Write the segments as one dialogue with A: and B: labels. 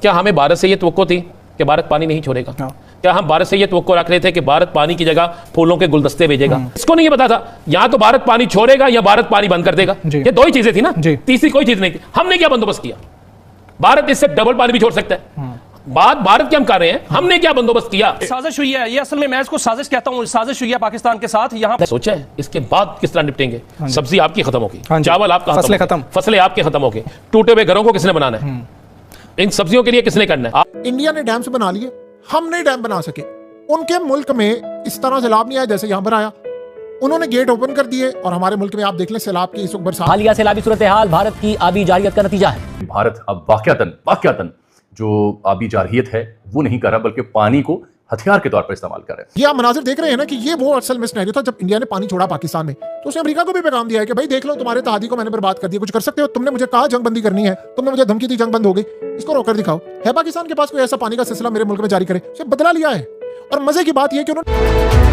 A: क्या हमें भारत से ये तवक्को थी कि भारत पानी नहीं छोड़ेगा? क्या हम भारत से ये तवक्को रख रहे थे कि भारत पानी की जगह फूलों के गुलदस्ते भेजेगा? इसको नहीं ये पता था या तो भारत पानी छोड़ेगा या भारत पानी बंद कर देगा। ये दो ही चीजें थी ना, तीसरी कोई चीज नहीं थी। हमने क्या बंदोबस्त किया? भारत इससे डबल पानी भी छोड़ सकता है। बात भारत की हम कर रहे हैं, हमने क्या बंदोबस्त किया?
B: साजिश हुई है, ये असल में मैं इसको साजिश कहता हूं, साजिश हुई है पाकिस्तान के साथ। यहाँ
A: सोचा है इसके बाद किस तरह निपटेंगे? सब्जी आपकी खत्म होगी, चावल आपका खत्म, फसलें आपके खत्म होगी, टूटे हुए घरों को किसने बनाना है? इन सब्जियों के लिए किसने करना है?
C: इंडिया ने डैम से बना लिए, हम नहीं डैम बना सके। उनके मुल्क में इस तरह सैलाब नहीं आया जैसे यहां पर आया। उन्होंने गेट ओपन कर दिए और हमारे मुल्क में आप देख लें सैलाब की इस वक्त बरसात।
D: हालिया सैलाबी सूरत हाल भारत की आबी जारहियत का नतीजा है।
E: भारत अब वाकयातन जो आबी जारहियत है वो नहीं कर रहा, बल्कि पानी को हथियार के तौर पर इस्तेमाल कर रहे हैं।
C: ये आप मनाजिर देख रहे हैं ना कि ये वो असल में सिनेरियो था जब इंडिया ने पानी छोड़ा पाकिस्तान में, तो उसने अमेरिका को भी पैगाम दिया है कि भाई देख लो, तुम्हारे तहादी को मैंने बर्बाद कर दिया, कुछ कर सकते हो? तुमने मुझे कहा जंग बंदी करनी है, तुमने मुझे धमकी दी जंग बंद हो गई, इसको रोक कर दिखाओ। है पाकिस्तान के पास कोई ऐसा पानी का सिलसिला मेरे मुल्क में जारी करे? उसे बदला लिया है। और मजे की बात यह कि उन्होंने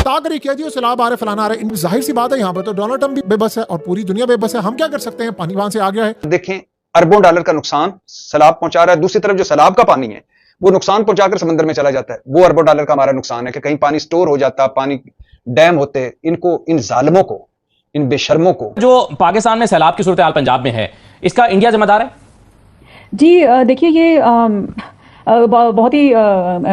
C: ताकरी किया जी वो सैलाब आ रहे फलाना आ रहे। जाहिर सी बात है यहाँ पर तो डोनाल्ड ट्रंप भी बेबस है और पूरी दुनिया बेबस है। हम क्या कर सकते हैं? पानी वहां से आ गया है।
F: देखें, अरबों डॉलर का नुकसान सैलाब पहुंचा रहा है। दूसरी तरफ जो सैलाब का पानी है वो नुकसान पहुंचाकर समंदर में चला जाता है। वो अरबों डॉलर का हमारा नुकसान है कि कहीं पानी स्टोर हो जाता, पानी डैम होते। इनको, इन जालिमों को, इन बेशर्मों को।
D: जो पाकिस्तान में सैलाब की सूरत हाल पंजाब में है, इसका इंडिया जिम्मेदार है?
G: जी देखिए, ये बहुत ही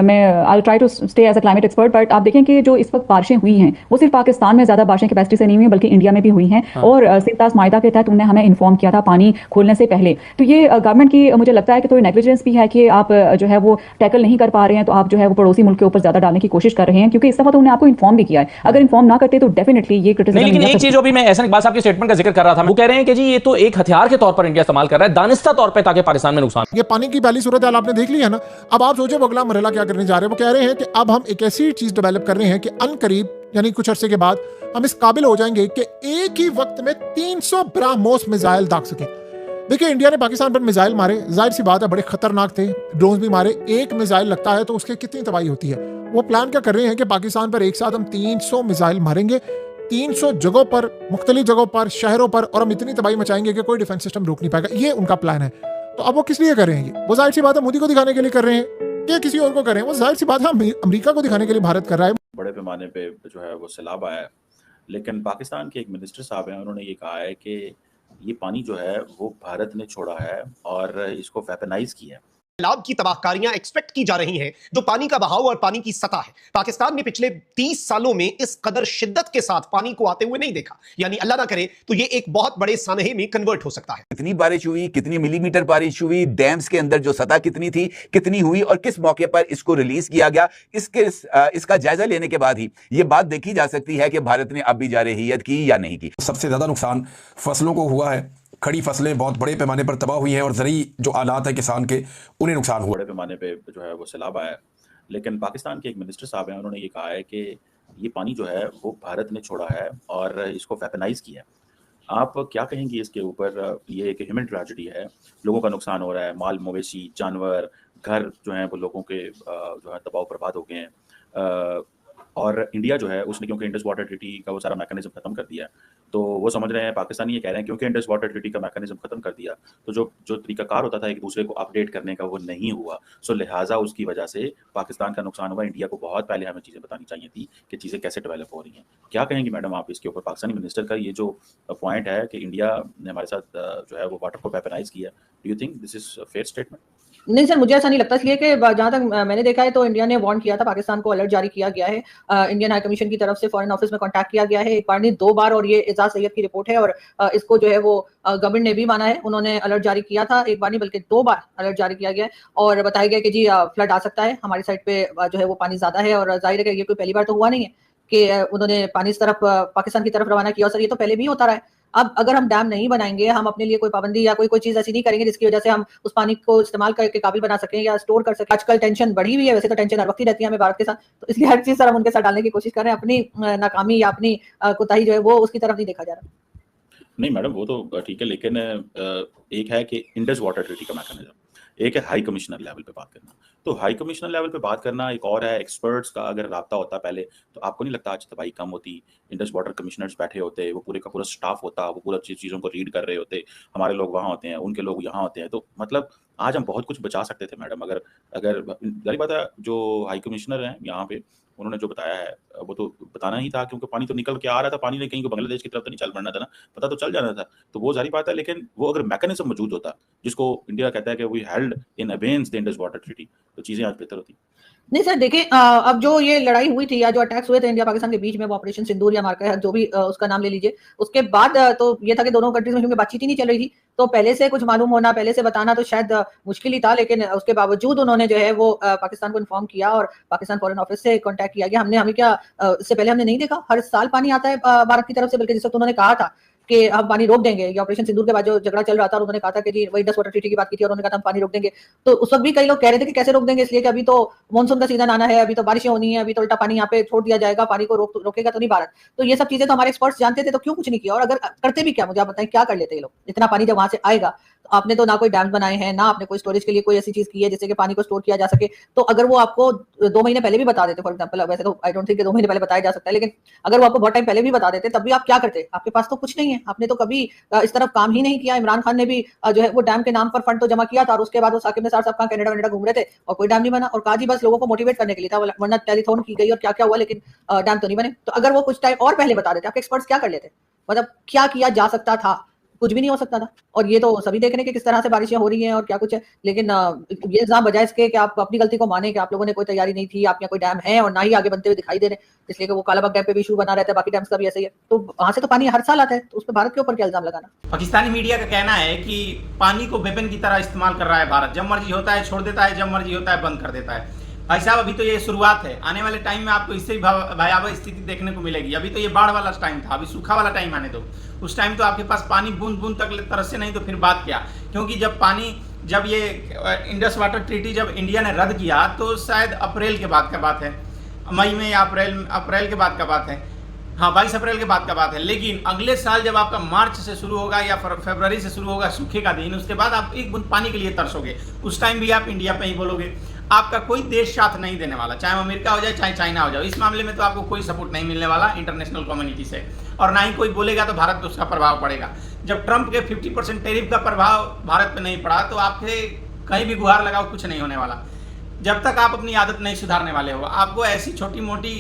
G: मैं I try to stay as a climate expert, but आप देखें कि जो इस वक्त बारिशें हुई हैं वो सिर्फ पाकिस्तान में ज़्यादा बारिशें कैपेसिटी से नहीं हुई बल्कि इंडिया में भी हुई हैं। और सिंतास मायदा के तहत उन्होंने हमें इन्फॉर्म किया था पानी खोलने से पहले। तो ये गवर्नमेंट की मुझे लगता है कि थोड़ी नेग्लिजेंस भी है कि आप जो है वो टैकल नहीं कर पा रहे हैं, तो आप जो है वो पड़ोसी मुल्क के ऊपर ज़्यादा डालने की कोशिश कर रहे हैं, क्योंकि इस दफा तो उन्होंने आपको इन्फॉर्म भी किया है। अगर इन्फॉर्म ना करते तो डेफिनेटली ये क्रिटिसिज्म।
D: लेकिन एक चीज जो भी मैं एहसन इकबाल साहब के स्टेटमेंट का जिक्र कर रहा था, वो कह रहे हैं कि जी ये तो एक हथियार के तौर पर इंडिया इस्तेमाल कर रहा है, दानिस्ता तौर पर, ताकि पाकिस्तान में नुकसान।
C: ये पानी की पहली सूरत हाल आपने देख ली है ना। अब आप सोचो अगला मरहला क्या करने जा रहे हैं। वो कह रहे हैं कि अब हम एक ऐसी चीज डेवलप कर रहे हैं कि अनकरीब यानी कुछ अरसे के बाद हम इस काबिल हो जाएंगे कि एक ही वक्त में 300 ब्रह्मोस मिसाइल दाग सके। देखिए, इंडिया ने पाकिस्तान पर मिसाइल मारे, जाहिर सी बात है बड़े खतरनाक थे, ड्रोन भी मारे। एक मिसाइल लगता है तो उसके कितनी तबाही होती है। वो प्लान क्या कर रहे हैं कि पाकिस्तान पर एक साथ हम 300 मिसाइल मारेंगे, 300 जगहों पर, मुख्तलिफ जगहों पर, शहरों पर, और हम इतनी तबाही मचाएंगे कि कोई डिफेंस सिस्टम रोक नहीं पाएगा। ये उनका प्लान है। तो अब वो किस लिए कर रहे हैं? वो जाहिर सी बात है मोदी को दिखाने के लिए कर रहे हैं या किसी और को कर रहे हैं? वो जाहिर सी बात है अमेरिका को दिखाने के लिए भारत कर रहा है।
H: बड़े पैमाने पे जो है वो सैलाब आया है, लेकिन पाकिस्तान के एक मिनिस्टर साहब हैं, उन्होंने ये कहा है कि ये पानी जो है वो भारत ने छोड़ा है और इसको वेपनाइज किया है।
I: सैलाब की तबाहकारियां एक्सपेक्ट की जा रही हैं, जो पानी का बहाव और पानी की सतह है। पाकिस्तान ने पिछले 30 सालों में इस कदर शिद्दत के साथ पानी को आते हुए नहीं देखा। यानी अल्लाह ना करे तो ये एक बहुत बड़े सानहे में कन्वर्ट हो सकता है।
J: कितनी बारिश हुई, कितनी मिलीमीटर बारिश हुई, डैम्स के अंदर जो सतह कितनी थी, कितनी हुई और किस मौके पर इसको रिलीज किया गया, इसका जायजा लेने के बाद ही ये बात देखी जा सकती है कि भारत ने अब भी जारहियत की या नहीं की।
K: सबसे ज्यादा नुकसान फसलों को हुआ है। खड़ी फसलें बहुत बड़े पैमाने पर तबाह हुई हैं और ज़रूरी जो आलात है किसान के, उन्हें नुकसान हुआ।
H: बड़े पैमाने पे जो है वो सैलाब आया है, लेकिन पाकिस्तान के एक मिनिस्टर साहब हैं, उन्होंने ये कहा है कि ये पानी जो है वो भारत ने छोड़ा है और इसको वेपनाइज किया है। आप क्या कहेंगी इसके ऊपर? ये एक ह्यूमन ट्रेजेडी है, लोगों का नुकसान हो रहा है, माल मवेशी जानवर घर जो हैं वो लोगों के जो है तबाह बर्बाद हो गए हैं। और इंडिया जो है उसने क्योंकि इंडस वाटर ट्रीटी का वो सारा मैकेनिज्म खत्म कर दिया है, तो वो समझ रहे हैं, पाकिस्तानी ये कह रहे हैं क्योंकि इंडस वाटर ट्रीटी का मैकेनिज्म खत्म कर दिया तो जो तरीकाकार होता था एक दूसरे को अपडेट करने का वो नहीं हुआ। सो लिहाजा उसकी वजह से पाकिस्तान का नुकसान हुआ। इंडिया को बहुत पहले हमें चीज़ें बतानी चाहिए थी कि चीज़ें कैसे डेवलप हो रही हैं। क्या कहेंगी मैडम आप इसके ऊपर? पाकिस्तानी मिनिस्टर का ये जो पॉइंट है कि इंडिया ने हमारे साथ जो है वो वाटर को वेपनाइज किया, do you think this is fair statement?
G: नहीं सर, मुझे ऐसा नहीं लगता, इसलिए कि जहां तक मैंने देखा है तो इंडिया ने वार्न किया था, पाकिस्तान को अलर्ट जारी किया गया है। इंडियन हाई कमीशन की तरफ से फॉरेन ऑफिस में कांटेक्ट किया गया है, एक बार नहीं 2 बार, और ये एजाज सैयद की रिपोर्ट है और इसको जो है वो गवर्नमेंट ने भी माना है। उन्होंने अलर्ट जारी किया था, एक बार नहीं बल्कि 2 बार अलर्ट जारी किया गया है और बताया गया कि जी फ्लड आ सकता है, हमारी साइड पे जो है वो पानी ज्यादा है। और जाहिर है कि ये कोई पहली बार तो हुआ नहीं है कि उन्होंने पानी इस तरफ पाकिस्तान की तरफ रवाना किया। सर, ये तो पहले भी होता रहा है। अब अगर हम डैम नहीं बनाएंगे, हम अपने लिए कोई पाबंदी या कोई चीज ऐसी नहीं करेंगे जिसकी वजह से हम उस पानी को इस्तेमाल करके काबिल बना सकें या स्टोर कर सकें। आजकल टेंशन बढ़ी हुई है, वैसे तो टेंशन हर वक्त ही रहती है हमें भारत के साथ, तो इसलिए हर चीज सर हम उनके साथ डालने की कोशिश कर रहे हैं। अपनी नाकामी या अपनी कोताही जो है वो उसकी तरफ नहीं देखा जा रहा।
H: नहीं मैडम, वो तो ठीक है, लेकिन एक है कि इंडस वाटर ट्रीटी का मैकेनिज्म, एक है हाई कमिश्नर लेवल पे बात करना। तो हाई कमिश्नर लेवल पे बात करना एक और है, एक्सपर्ट्स का अगर राब्ता होता पहले तो आपको नहीं लगता आज तबाही कम होती? इंडस वाटर कमिश्नर्स बैठे होते, वो पूरे का पूरा स्टाफ होता, वो पूरा चीज़ों को रीड कर रहे होते, हमारे लोग वहाँ होते हैं, उनके लोग यहाँ होते हैं, तो मतलब आज हम बहुत कुछ बचा सकते थे मैडम, अगर अगर जाहिर बात है जो हाई कमिश्नर हैं यहाँ पे, उन्होंने जो बताया है वो तो बताना ही था, क्योंकि पानी तो निकल के आ रहा था, पानी ने कहीं को बांग्लादेश की तरफ तो नहीं चल पड़ना था ना, पता तो चल जाना था। तो वो जाहिर बात है, लेकिन वो अगर मैकेनिज्म मौजूद होता, जिसको इंडिया कहता है कि we held in abeyance the Indus water treaty, तो चीजें आज बेहतर होती।
G: नहीं सर, देखिए अब जो ये लड़ाई हुई थी या जो अटैक्स हुए थे इंडिया पाकिस्तान के बीच में, वो ऑपरेशन सिंदूर या मार्का है, जो भी उसका नाम ले लीजिए, उसके बाद तो ये था कि दोनों कंट्रीज में क्योंकि बातचीत ही नहीं चल रही थी, तो पहले से कुछ मालूम होना, पहले से बताना तो शायद मुश्किल ही था, लेकिन उसके बावजूद उन्होंने जो है वो पाकिस्तान को इन्फॉर्म किया और पाकिस्तान फॉरेन ऑफिस से कॉन्टैक्ट किया गया। हमें क्या इससे पहले हमने नहीं देखा, हर साल पानी आता है भारत की तरफ से, बल्कि जिस वक्त उन्होंने कहा था कि हम पानी रोक देंगे, ये ऑपरेशन सिंदूर के बाद जो झगड़ा चल रहा था, और उन्होंने कहा था कि जी वही इंडस वाटर ट्रीटी की बात की थी, और उन्होंने कहा था हम पानी रोक देंगे, तो उस वक्त भी कई लोग कह रहे थे कि कैसे रोक देंगे, इसलिए कि अभी तो मानसून का सीजन आना है, अभी तो बारिशें होनी है, अभी तो उल्टा पानी यहाँ पे छोड़ दिया जाएगा, पानी को रोकेगा तो नहीं भारत। तो ये सब चीजें तो हमारे एक्सपर्ट्स जानते थे, तो क्यों कुछ नहीं किया, और अगर करते भी क्या, मुझे आप बताएं क्या कर लेते ये लोग। इतना पानी जब वहां से आएगा, तो आपने तो ना कोई डैम बनाए हैं, ना आपने कोई स्टोरेज के लिए कोई ऐसी चीज की है जिससे कि पानी को स्टोर किया जा सके। तो अगर वो आपको 2 महीने पहले भी बता देते, फॉर एग्जाम्पल, वैसे तो आई डोंट थिंक 2 महीने पहले बताया जा सकता है, लेकिन अगर वो आपको बहुत टाइम पहले भी बता देते, तब भी आप क्या करते? आपके पास तो कुछ नहीं है, आपने तो कभी इस तरफ काम ही नहीं किया। इमरान खान ने भी जो है वो डैम के नाम पर फंड तो जमा किया था, और उसके बाद वो साकिब निसार साहब कनाडा वनाडा घूम रहे थे और कोई डैम नहीं बना, और कहा जी बस लोगों को मोटिवेट करने के लिए था, वरना टेलीथॉन की गई और क्या क्या हुआ, लेकिन डैम तो नहीं बने। तो अगर वो कुछ टाइम और पहले बता देते, आपके एक्सपर्ट्स क्या कर लेते? मतलब क्या किया जा सकता था? कुछ भी नहीं हो सकता था। और ये तो सभी देख रहे हैं कि किस तरह से बारिशें हो रही हैं और क्या कुछ है, लेकिन ये इल्जाम बजाय इसके कि आप अपनी गलती को माने कि आप लोगों ने कोई तैयारी नहीं थी, आप यहाँ कोई डैम है और ना ही आगे बनते हुए दिखाई दे रहे हैं, इसलिए कि वो कालाबाग डैम पे भी इशू बना रहता है, बाकी डैम्स का भी ऐसे ही है, तो वहां से तो पानी हर साल आता है, तो उस पर भारत के ऊपर क्या इल्जाम लगाना?
L: पाकिस्तानी मीडिया का कहना है कि पानी को वेपन की तरह इस्तेमाल कर रहा है भारत, जब मर्जी होता है छोड़ देता है, जब मर्जी होता है बंद कर देता है। भाई साहब, अभी तो ये शुरुआत है, आने वाले टाइम में आपको इससे भयावह स्थिति देखने को मिलेगी। अभी तो ये बाढ़ वाला टाइम था, अभी सूखा वाला टाइम आने दो, उस टाइम तो आपके पास पानी बूंद बूंद तक तरसे नहीं तो फिर बात क्या। क्योंकि जब ये इंडस वाटर ट्रीटी जब इंडिया ने रद्द किया, तो शायद अप्रैल के बाद का बात है, मई में या अप्रैल के बाद का बात है, हाँ 22 अप्रैल के बाद का बात है। लेकिन अगले साल जब आपका मार्च से शुरू होगा या फरवरी से शुरू होगा सूखे का दिन, उसके बाद आप एक बूंद पानी के लिए तरसोगे, उस टाइम भी आप इंडिया पे ही बोलोगे। आपका कोई देश साथ नहीं देने वाला, चाहे अमेरिका हो जाए चाहे चाइना हो जाए, इस मामले में तो आपको कोई सपोर्ट नहीं मिलने वाला इंटरनेशनल कम्युनिटी से, और ना ही कोई बोलेगा तो भारत पे उसका प्रभाव पड़ेगा। जब ट्रंप के 50% टैरिफ का प्रभाव भारत पे नहीं पड़ा, तो आपके कहीं भी गुहार लगाओ कुछ नहीं होने वाला। जब तक आप अपनी आदत नहीं सुधारने वाले हो, आपको ऐसी छोटी मोटी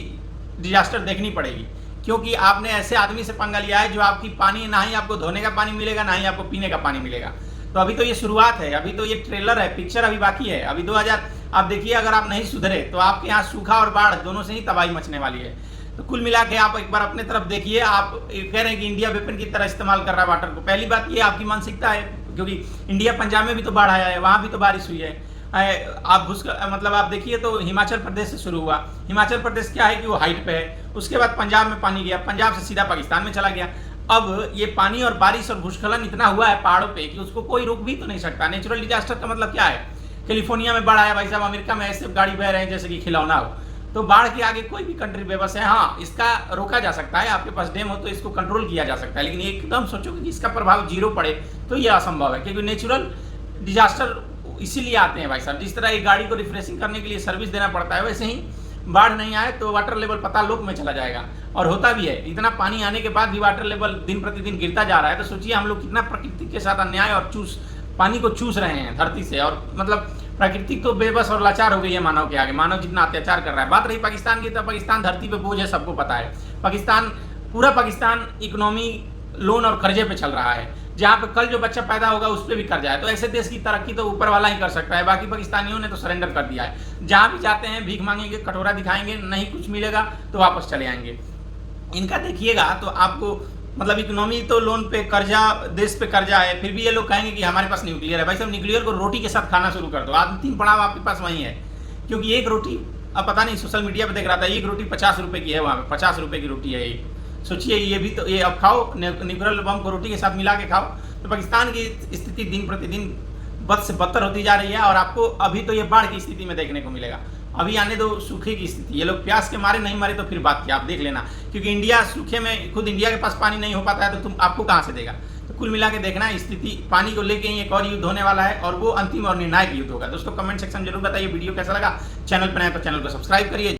L: डिजास्टर देखनी पड़ेगी, क्योंकि आपने ऐसे आदमी से पंगा लिया है जो आपकी पानी, ना ही आपको धोने का पानी मिलेगा, ना ही आपको पीने का पानी मिलेगा। तो अभी तो ये शुरुआत है, अभी तो ये ट्रेलर है, पिक्चर अभी बाकी है। अभी 2000 आप देखिए, अगर आप नहीं सुधरे तो आपके यहाँ सूखा और बाढ़ दोनों से ही तबाही मचने वाली है। तो कुल मिला के आप एक बार अपने तरफ देखिए। आप कह रहे हैं कि इंडिया वेपन की तरह इस्तेमाल कर रहा है वाटर को, पहली बात ये आपकी मानसिकता है, क्योंकि इंडिया पंजाब में भी तो बाढ़ आया है, वहाँ भी तो बारिश हुई है। आप मतलब आप देखिए तो हिमाचल प्रदेश से शुरू हुआ, हिमाचल प्रदेश क्या है कि वो हाइट पे है, उसके बाद पंजाब में पानी गया, पंजाब से सीधा पाकिस्तान में चला गया। अब ये पानी और बारिश और भूस्खलन इतना हुआ है पहाड़ों पे कि उसको कोई रोक भी तो नहीं सकता। नेचुरल डिजास्टर का मतलब क्या है? कैलिफोर्निया में बाढ़ आया भाई साहब, अमेरिका में ऐसे गाड़ी बह रहे हैं जैसे कि खिलौना हो। तो बाढ़ के आगे कोई भी कंट्री बेबस है। हाँ, इसका रोका जा सकता है, आपके पास डैम हो तो इसको कंट्रोल किया जा सकता है, लेकिन एकदम सोचो कि इसका प्रभाव जीरो पड़े तो ये असंभव है, क्योंकि नेचुरल डिजास्टर इसीलिए आते हैं भाई साहब। जिस तरह एक गाड़ी को रिफ्रेशिंग करने के लिए सर्विस देना पड़ता है, वैसे ही बाढ़ नहीं आए तो वाटर लेवल पतालोक में चला जाएगा, और होता भी है। इतना पानी आने के बाद भी वाटर लेवल दिन प्रतिदिन गिरता जा रहा है, तो सोचिए हम लोग कितना प्रकृति के साथ अन्याय और पानी को चूस रहे हैं धरती से। और मतलब प्रकृति तो बेबस और लाचार हो गई है मानव के आगे, मानव जितना अत्याचार कर रहा है। बात रही पाकिस्तान की, तो पाकिस्तान धरती पे बोझ है, सबको पता है। पूरा पाकिस्तान इकोनॉमी लोन और कर्जे पे चल रहा है, जहाँ पे कल जो बच्चा पैदा होगा उस पर भी कर्जा है। तो ऐसे देश की तरक्की तो ऊपर वाला ही कर सकता है, बाकी पाकिस्तानियों ने तो सरेंडर कर दिया है। जहाँ भी जाते हैं भीख मांगेंगे, कटोरा दिखाएंगे, नहीं कुछ मिलेगा तो वापस चले आएंगे। इनका देखिएगा तो आपको मतलब इकोनॉमी तो लोन पे कर्जा, देश पे कर्जा है, फिर भी ये लोग कहेंगे कि हमारे पास न्यूक्लियर है। भाई साहब, न्यूक्लियर को रोटी के साथ खाना शुरू कर दो, अंतिम पड़ाव आपके पास वही है। क्योंकि एक रोटी, अब पता नहीं सोशल मीडिया पे देख रहा था, एक रोटी 50 रुपए की है, वहाँ पे 50 रुपए की रोटी है एक। सोचिए, ये भी तो, ये अब खाओ न्यूक्लियर बम को रोटी के साथ मिला के खाओ। तो पाकिस्तान की स्थिति दिन प्रतिदिन बद से बदतर होती जा रही है, और आपको अभी तो ये बाढ़ की स्थिति में देखने को मिलेगा। अभी आने दो सूखे की स्थिति, ये लोग प्यास के मारे नहीं मरे तो फिर बात क्या, आप देख लेना। क्योंकि इंडिया सूखे में, खुद इंडिया के पास पानी नहीं हो पाता है, तो आपको कहाँ से देगा? तो कुल मिला के देखना, स्थिति पानी को लेके ही एक और युद्ध होने वाला है, और वो अंतिम और निर्णायक युद्ध होगा। दोस्तों कमेंट सेक्शन जरूर बताइए वीडियो कैसा लगा। चैनल पर आए तो चैनल को सब्सक्राइब करिए।